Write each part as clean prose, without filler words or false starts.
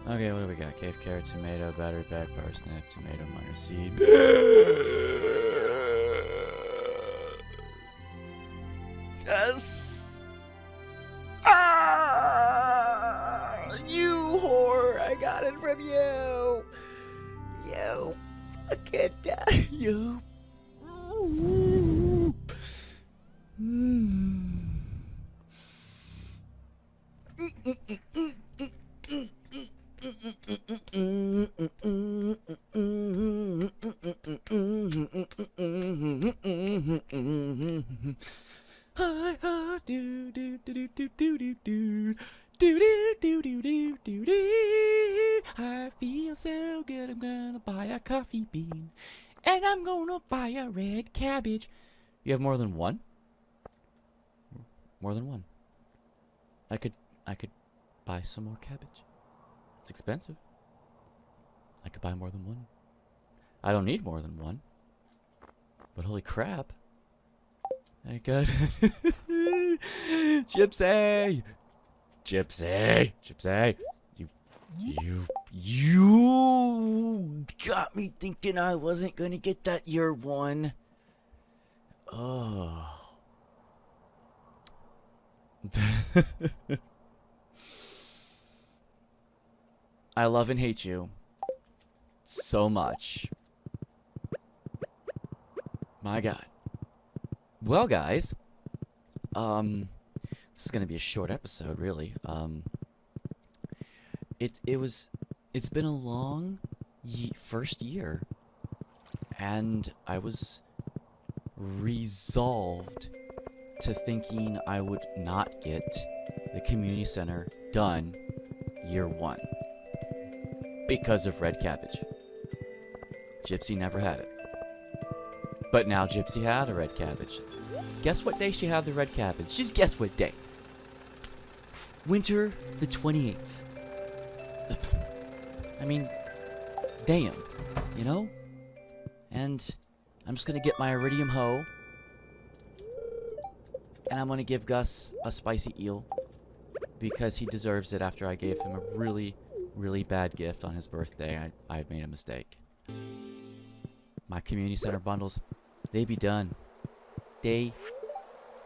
Okay, what do we got? Cave carrot, tomato, battery back, parsnip, tomato, minor seed. Yes! Ah! You whore! I got it from you! You fucking you. Hi ha do do do do do do do do do do do do do do. I feel so good. I'm gonna buy a coffee bean, and I'm gonna buy a red cabbage. You have more than one? More than one. I could buy some more cabbage. It's expensive. I could buy more than one. I don't need more than one. But holy crap. I got Gypsy! Gypsy! Gypsy! You got me thinking I wasn't gonna get that year one. Oh. I love and hate you so much. My God. Well, guys, this is gonna be a short episode, really. It's been a long first year, and I was resolved to thinking I would not get the community center done year one because of red cabbage. Gypsy never had it. But now Gypsy had a red cabbage. Guess what day she had the red cabbage? Just guess what day. Winter the 28th. I mean, damn, you know? And I'm just gonna get my iridium hoe. And I'm gonna give Gus a spicy eel. Because he deserves it after I gave him a really, really bad gift on his birthday. I made a mistake. My community center bundles, they be done.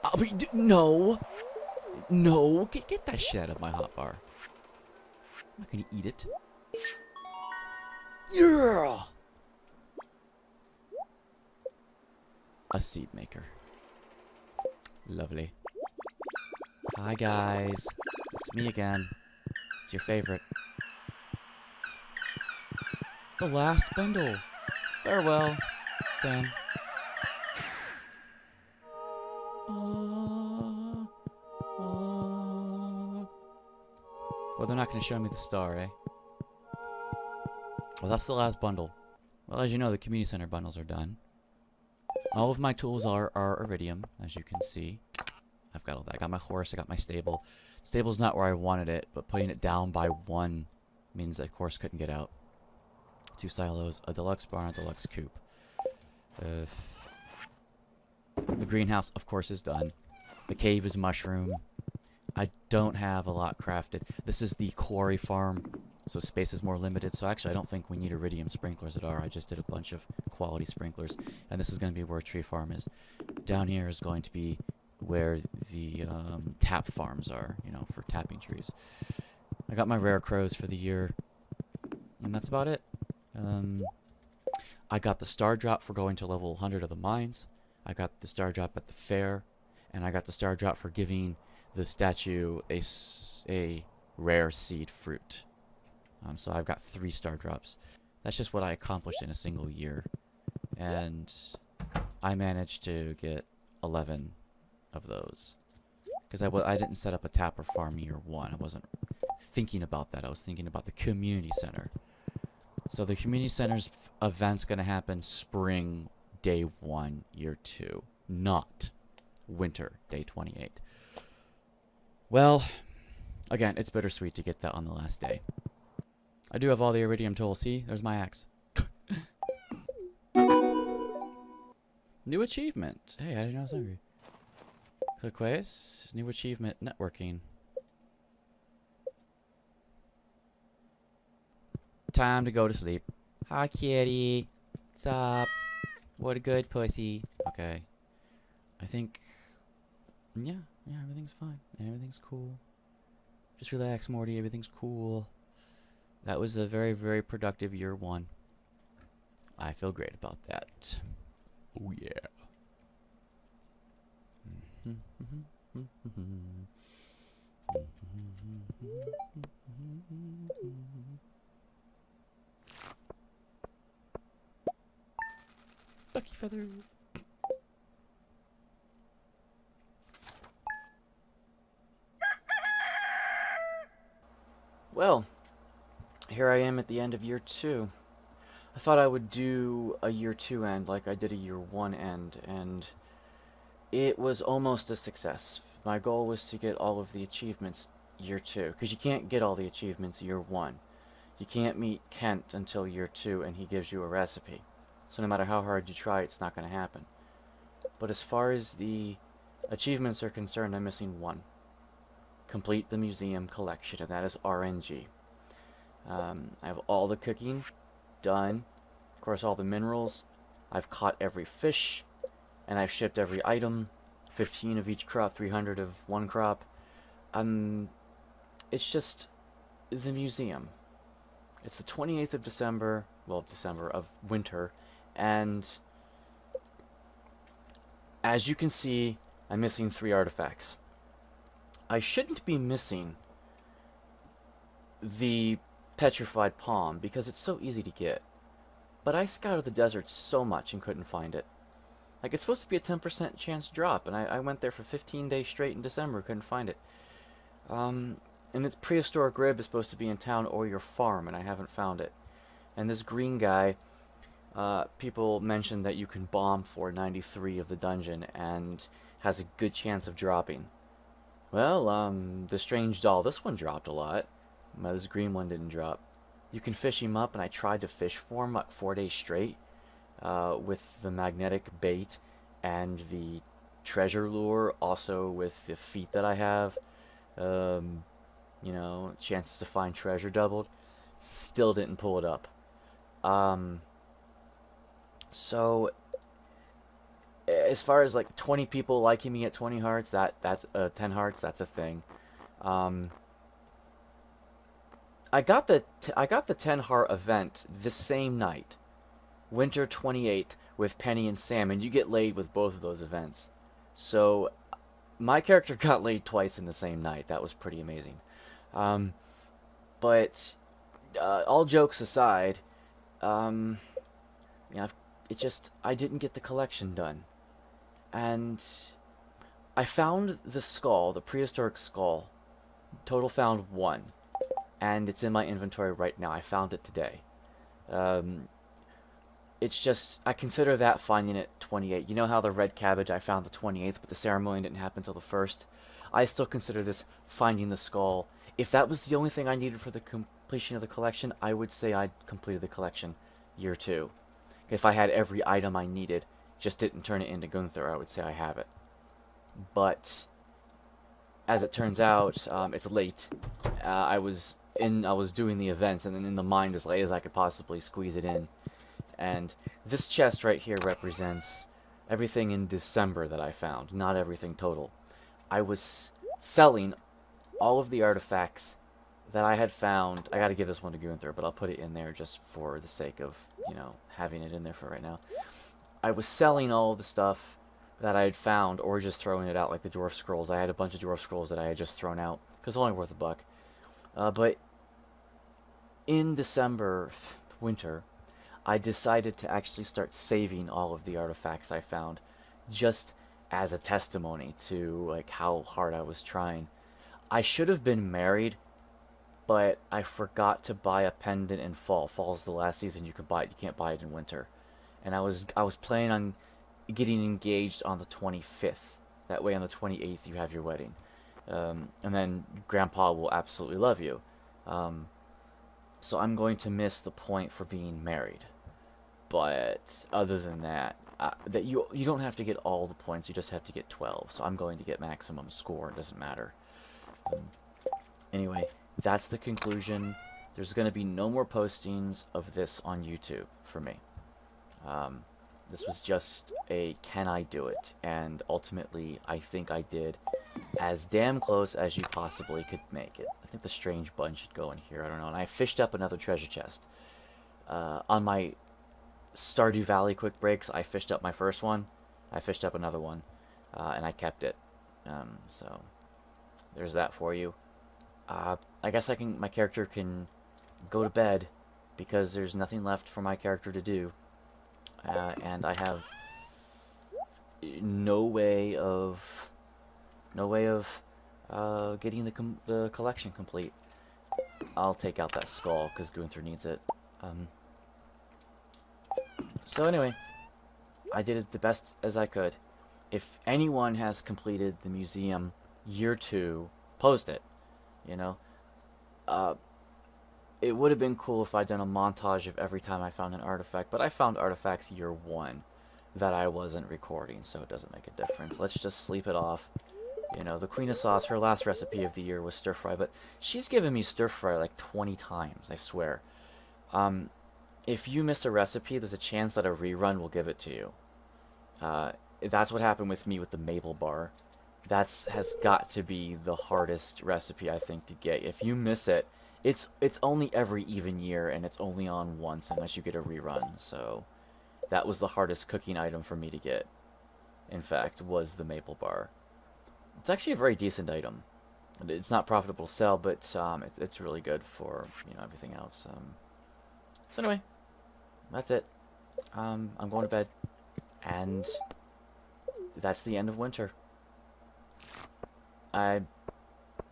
I'll be no, get that shit out of my hot bar. I'm not gonna eat it. Yeah. A seed maker. Lovely. Hi guys, it's me again. It's your favorite. The last bundle. Farewell, Sam. Well, they're not going to show me the star, eh? Well, that's the last bundle. Well, as you know, the community center bundles are done. All of my tools are iridium, as you can see. I've got all that. I got my horse, I got my stable. Stable's not where I wanted it, but putting it down by one means that horse couldn't get out. 2 silos, a deluxe barn, a deluxe coop. The greenhouse, of course, is done. The cave is mushroom. I don't have a lot crafted. This is the quarry farm, so space is more limited. So actually, I don't think we need iridium sprinklers at all. I just did a bunch of quality sprinklers, and this is going to be where tree farm is. Down here is going to be where the tap farms are, you know, for tapping trees. I got my rare crows for the year, and that's about it. I got the star drop for going to level 100 of the mines. I got the star drop at the fair, and I got the star drop for giving the statue a rare seed fruit. So I've got 3 star drops. That's just what I accomplished in a single year, and I managed to get 11 of those because I didn't set up a tapper farm year 1. I wasn't thinking about that. I was thinking about the community center. So the community center's event's going to happen spring day 1, year 2, not winter day 28. Well, again, it's bittersweet to get that on the last day. I do have all the iridium tools. See, there's my axe. New achievement. Hey, I didn't know I was hungry. Click ways. New achievement, networking. Time to go to sleep. Hi, kitty. What's up? What a good pussy. Okay. I think... Yeah, everything's fine. Everything's cool. Just relax, Morty. Everything's cool. That was a very, very productive year one. I feel great about that. Oh, yeah. Lucky feather. Well, here I am at the end of year 2. I thought I would do a year 2 end like I did a year 1 end, and it was almost a success. My goal was to get all of the achievements year 2, because you can't get all the achievements year 1. You can't meet Kent until year 2, and he gives you a recipe. So no matter how hard you try, it's not going to happen. But as far as the achievements are concerned, I'm missing one. Complete the museum collection, and that is RNG. I have all the cooking done. Of course, all the minerals. I've caught every fish, and I've shipped every item. 15 of each crop, 300 of one crop. It's just the museum. It's the 28th of December, well, December of winter, and as you can see, I'm missing 3 artifacts. I shouldn't be missing the petrified palm because it's so easy to get, but I scouted the desert so much and couldn't find it. Like, it's supposed to be a 10% chance drop, and I went there for 15 days straight in December, couldn't find it. And this prehistoric rib is supposed to be in town or your farm, and I haven't found it. And this green guy, people mentioned that you can bomb for 93 of the dungeon and has a good chance of dropping. Well, the strange doll, this one dropped a lot. This green one didn't drop. You can fish him up, and I tried to fish for him like 4 days straight with the magnetic bait and the treasure lure, also with the feet that I have. You know, chances to find treasure doubled. Still didn't pull it up. So as far as like 20 people liking me at 20 hearts, that's 10 hearts, that's a thing. I got the 10 heart event the same night, winter 28th, with Penny and Sam, and you get laid with both of those events. So my character got laid twice in the same night. That was pretty amazing. But all jokes aside, yeah, I didn't get the collection done. And I found the skull, the prehistoric skull. Total found 1. And it's in my inventory right now. I found it today. It's just, I consider that finding it 28. You know how the red cabbage I found the 28th, but the ceremony didn't happen until the 1st? I still consider this finding the skull. If that was the only thing I needed for the completion of the collection, I would say I'd completed the collection year 2. If I had every item I needed, just didn't turn it into Gunther, I would say I have it. But as it turns out, it's late. I was doing the events, and then in the mind as late as I could possibly squeeze it in. And this chest right here represents everything in December that I found, not everything total. I was selling all of the artifacts that I had found. I gotta give this one to Gunther, but I'll put it in there just for the sake of, you know, having it in there for right now. I was selling all of the stuff that I had found, or just throwing it out, like the dwarf scrolls. I had a bunch of dwarf scrolls that I had just thrown out, because it's only worth $1. But in December, winter, I decided to actually start saving all of the artifacts I found, just as a testimony to like how hard I was trying. I should have been married, but I forgot to buy a pendant in fall. Fall's the last season you can buy it. You can't buy it in winter. And I was planning on getting engaged on the 25th. That way on the 28th you have your wedding. And then Grandpa will absolutely love you. So I'm going to miss the point for being married. But other than that, that you don't have to get all the points. You just have to get 12. So I'm going to get maximum score. It doesn't matter. Anyway, that's the conclusion. there's going to be no more postings of this on YouTube for me. This was just a can I do it, and ultimately I think I did as damn close as you possibly could make it. I think the strange button should go in here, I don't know. And I fished up another treasure chest. On my Stardew Valley quick breaks, I fished up my first one, I fished up another one, and I kept it. So there's that for you. I guess my character can go to bed because there's nothing left for my character to do. And I have no way of getting the collection complete. I'll take out that skull because Gunther needs it. So anyway, I did the best as I could. If anyone has completed the museum year 2, post it. You know, it would have been cool if I'd done a montage of every time I found an artifact, but I found artifacts year 1 that I wasn't recording, so it doesn't make a difference. Let's just sleep it off. You know, the Queen of Sauce, her last recipe of the year was stir fry, but she's given me stir fry like 20 times, I swear. If you miss a recipe, there's a chance that a rerun will give it to you. That's what happened with me with the maple bar. Has got to be the hardest recipe, I think, to get. If you miss it, it's only every even year, and it's only on once unless you get a rerun. So that was the hardest cooking item for me to get. In fact, was the maple bar. It's actually a very decent item. It's not profitable to sell, but it's really good for, you know, everything else. So anyway, that's it. I'm going to bed, and that's the end of winter. I'm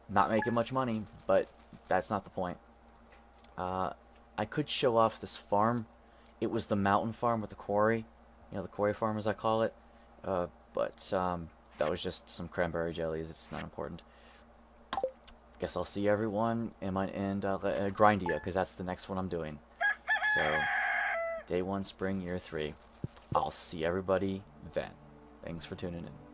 not making much money, but that's not the point. I could show off this farm. It was the mountain farm with the quarry. You know, the quarry farm as I call it. But that was just some cranberry jellies. It's not important. Guess I'll see everyone in Grindia, because that's the next one I'm doing. So, day 1, spring, year 3. I'll see everybody then. Thanks for tuning in.